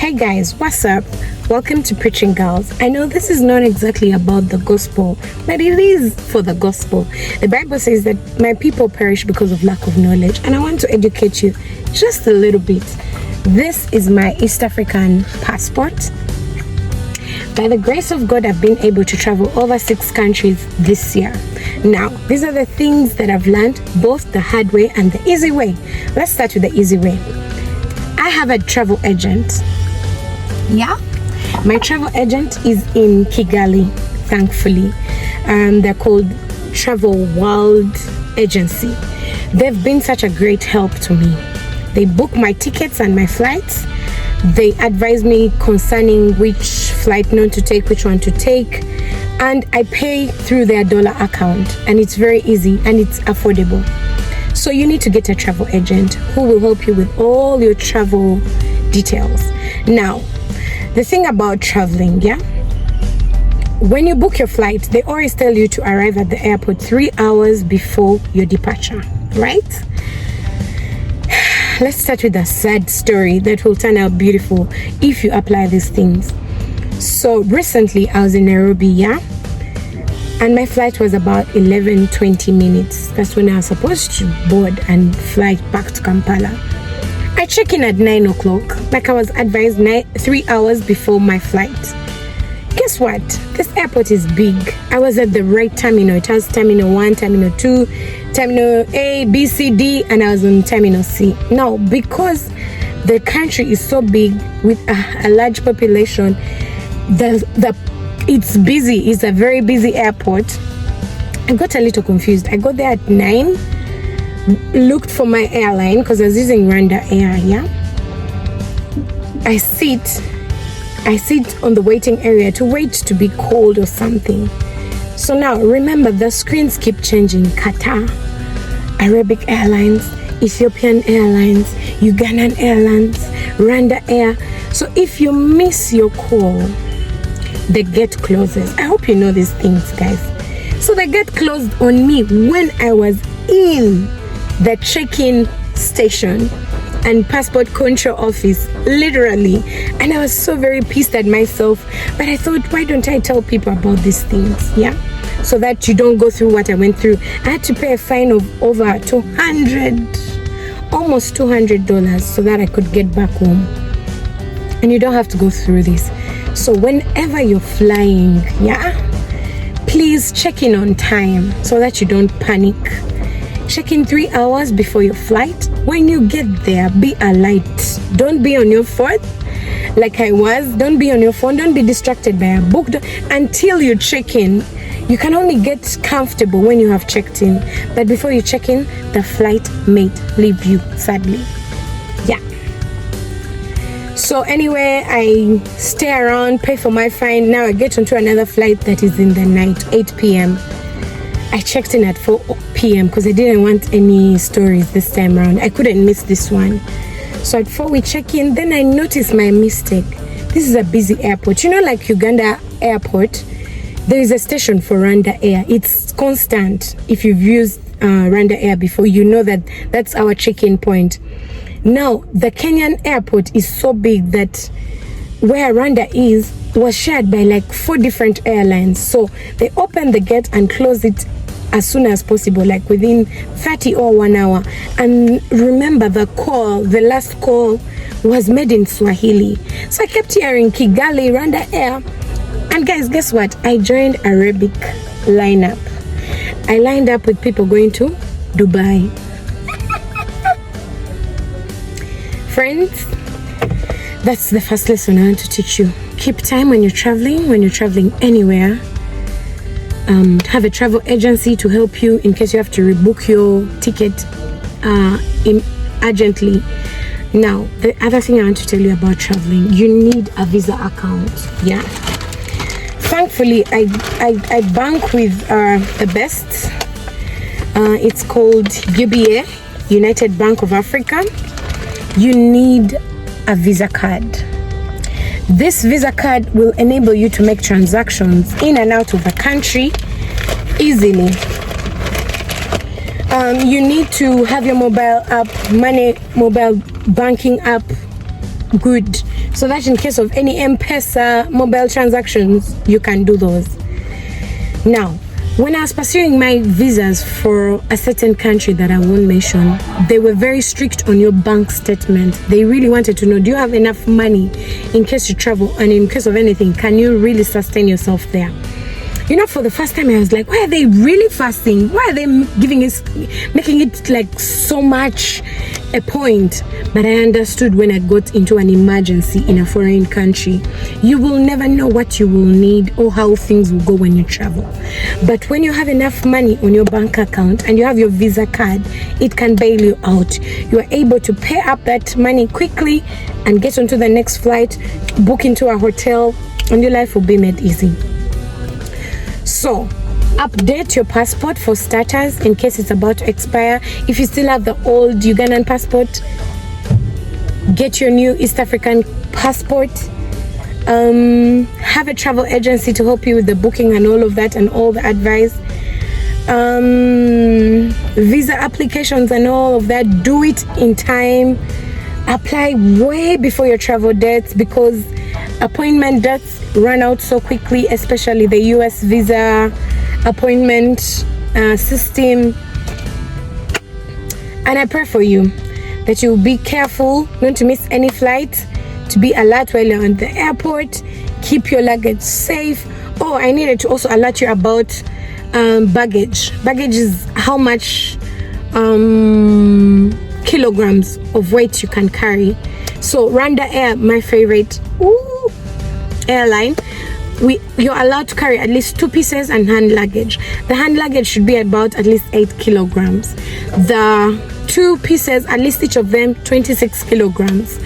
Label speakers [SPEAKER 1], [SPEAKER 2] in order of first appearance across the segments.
[SPEAKER 1] Hey guys, what's up? Welcome to Preaching Girls. I know this is not exactly about the gospel, but it is for the gospel. The Bible says that my people perish because of lack of knowledge, and I want to educate you just a little bit. This is my East African passport. By the grace of God, I've been able to travel over 6 countries this year. Now, these are the things that I've learned, both the hard way and the easy way. Let's start with the easy way. I have a travel agent. Yeah, my travel agent is in Kigali, thankfully. They're called Travel World Agency. They've been such a great help to me. They book my tickets and my flights. They advise me concerning which flight not to take, which one to take, and I pay through their dollar account, and it's very easy and it's affordable. So you need to get a travel agent who will help you with all your travel details. Now, the thing about traveling, when you book your flight, they always tell you to arrive at the airport 3 hours before your departure, right? Let's start with a sad story that will turn out beautiful if you apply these things. So recently I was in Nairobi, and my flight was about 11-20 minutes. That's when I was supposed to board and fly back to Kampala. I check in at 9 o'clock, like I was advised 3 hours before my flight. Guess what? This airport is big. I was at the right terminal. It has Terminal 1, Terminal 2, Terminal A, B, C, D, and I was on Terminal C. Now, because the country is so big with a large population, it's busy. It's a very busy airport. I got a little confused. I got there at 9, looked for my airline because I was using Rwanda Air, I sit on the waiting area to wait to be called or something. So now remember, the screens keep changing. Qatar, Arabic Airlines, Ethiopian Airlines, Ugandan Airlines, Rwanda Air. So if you miss your call, the gate closes. I hope you know these things, guys. So the gate closed on me when I was in the check-in station and passport control office, literally, and I was so very pissed at myself. But I thought, why don't I tell people about these things, so that you don't go through what I went through. I had to pay a fine of over almost $200 so that I could get back home. And you don't have to go through this. So whenever you're flying, please check in on time so that you don't panic. Check in 3 hours before your flight. When you get there, be alert. Don't be on your phone like I was. Don't be on your phone. Don't be distracted by a book until you check in. You can only get comfortable when you have checked in. But before you check in, the flight may leave you, sadly. So anyway, I stay around, pay for my fine. Now I get onto another flight that is in the night, 8 p.m. I checked in at 4 p.m. because I didn't want any stories this time around. I couldn't miss this one. So at 4 we check in. Then I noticed my mistake. This is a busy airport. You know, like Uganda Airport, there is a station for Rwanda Air. It's constant. If you've used Rwanda Air before, you know that that's our check-in point. Now, the Kenyan airport is so big that where Rwanda is was shared by like 4 different airlines. So they open the gate and close it as soon as possible, like within 30 or 1 hour. And remember, the last call was made in Swahili. So I kept hearing Kigali, Rwanda Air. And guys, guess what? I joined Arabic lineup. I lined up with people going to Dubai. Friends, that's the first lesson I want to teach you. Keep time when you're traveling anywhere. Have a travel agency to help you in case you have to rebook your ticket urgently. Now, the other thing I want to tell you about traveling, you need a Visa account. Thankfully, I bank with the best. It's called UBA, United Bank of Africa. You need a Visa card. This Visa card will enable you to make transactions in and out of the country easily. You need to have your mobile app, mobile banking app good, so that in case of any M-Pesa mobile transactions, you can do those. Now, when I was pursuing my visas for a certain country that I won't mention, they were very strict on your bank statement. They really wanted to know, do you have enough money in case you travel, and in case of anything, can you really sustain yourself there? You know, for the first time I was like, why are they really fasting? Why are they making it like so much a point? But I understood when I got into an emergency in a foreign country. You will never know what you will need or how things will go when you travel. But when you have enough money on your bank account and you have your Visa card, it can bail you out. You are able to pay up that money quickly and get onto the next flight, book into a hotel, and your life will be made easy. So, update your passport for starters in case it's about to expire. If you still have the old Ugandan passport, get your new East African passport. Have a travel agency to help you with the booking and all of that and all the advice. Visa applications and all of that, do it in time. Apply way before your travel dates, because appointment dates run out so quickly, especially the US visa appointment system. And I pray for you that you'll be careful not to miss any flight, to be alert while you're on the airport, keep your luggage safe. Oh, I needed to also alert you about baggage. Baggage is how much kilograms of weight you can carry. So Rwanda Air, my favorite airline, you're allowed to carry at least 2 pieces and hand luggage. The hand luggage should be about at least 8 kilograms. The 2 pieces, at least each of them 26 kilograms.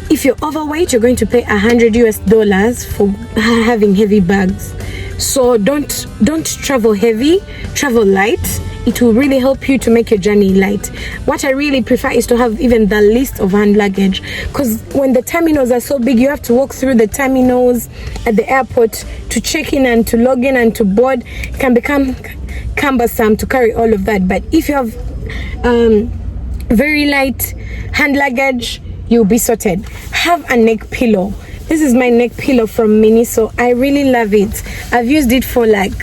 [SPEAKER 1] If you're overweight, you're going to pay $100 for having heavy bags. So don't travel heavy, travel light. It will really help you to make your journey light. What I really prefer is to have even the list of hand luggage, because when the terminals are so big, you have to walk through the terminals at the airport to check in and to log in and to board. It can become cumbersome to carry all of that. But if you have very light hand luggage, you'll be sorted. Have a neck pillow. This is my neck pillow from Miniso. I really love it. I've used it for like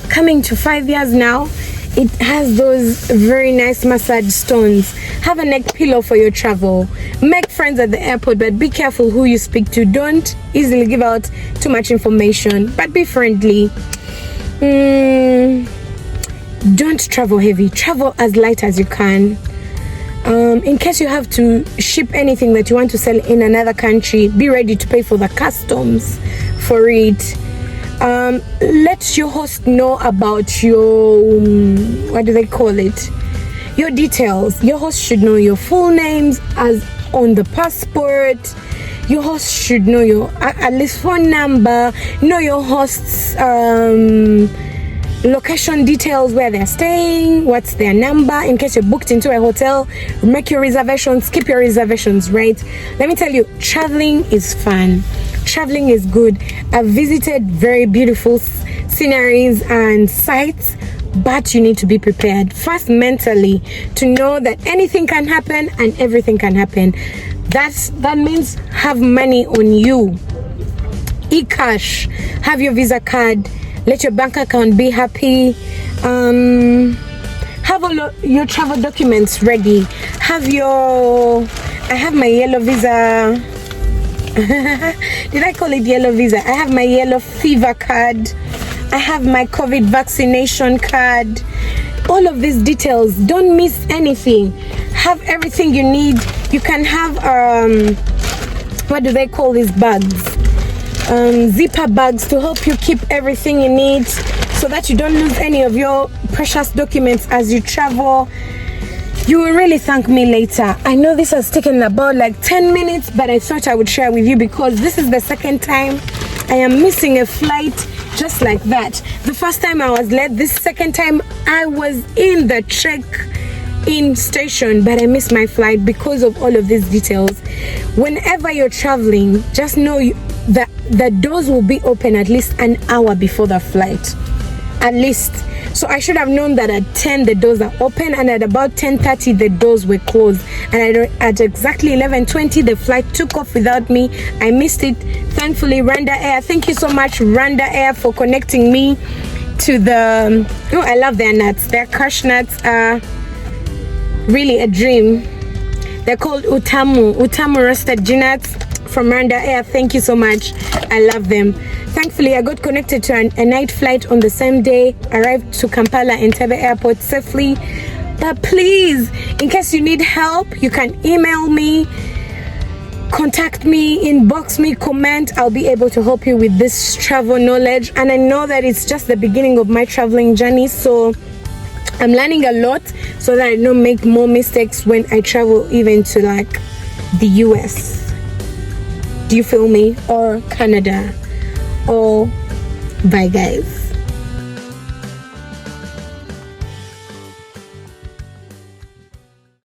[SPEAKER 1] coming to 5 years now. It has those very nice massage stones. Have a neck pillow for your travel. Make friends at the airport, but be careful who you speak to. Don't easily give out too much information, but be friendly. Don't travel heavy. Travel as light as you can. In case you have to ship anything that you want to sell in another country, be ready to pay for the customs for it. Let your host know about your what do they call it, your details. Your host should know your full names as on the passport. Your host should know your at least phone number, know your host's location details, where they're staying, what's their number. In case you're booked into a hotel, make your reservations, keep your reservations, right? Let me tell you, traveling is fun. Traveling is good. I've visited very beautiful sceneries and sites, but you need to be prepared first mentally to know that anything can happen and everything can happen. That means have money on you, e-cash, have your Visa card, let your bank account be happy. Have all your travel documents ready. I have my yellow visa. Did I call it yellow visa? I have my yellow fever card. I have my COVID vaccination card. All of these details, don't miss anything. Have everything you need. You can have what do they call these bags? Zipper bags to help you keep everything you need, so that you don't lose any of your precious documents as you travel. You will really thank me later. I know this has taken about like 10 minutes, but I thought I would share with you because this is the second time I am missing a flight just like that. The first time I was late, this second time I was in the check-in station, but I missed my flight because of all of these details. Whenever you're traveling, just know that the doors will be open at least an hour before the flight. At least, So I should have known that at 10 the doors are open, and at about 10:30 the doors were closed, and at exactly 11:20 the flight took off without me. I missed it. Thankfully, Rwanda Air, thank you so much, Rwanda Air, for connecting me to the I love their nuts. Their cash nuts are really a dream. They're called Utamu roasted nuts from Rwanda Air. Thank you so much. I love them. Thankfully, I got connected to a night flight on the same day. Arrived to Kampala Entebbe Airport safely. But please, in case you need help, you can email me, contact me, inbox me, comment. I'll be able to help you with this travel knowledge. And I know that it's just the beginning of my traveling journey, so I'm learning a lot so that I don't make more mistakes when I travel, even to like the US. Do you feel me? Or Canada? Or bye guys.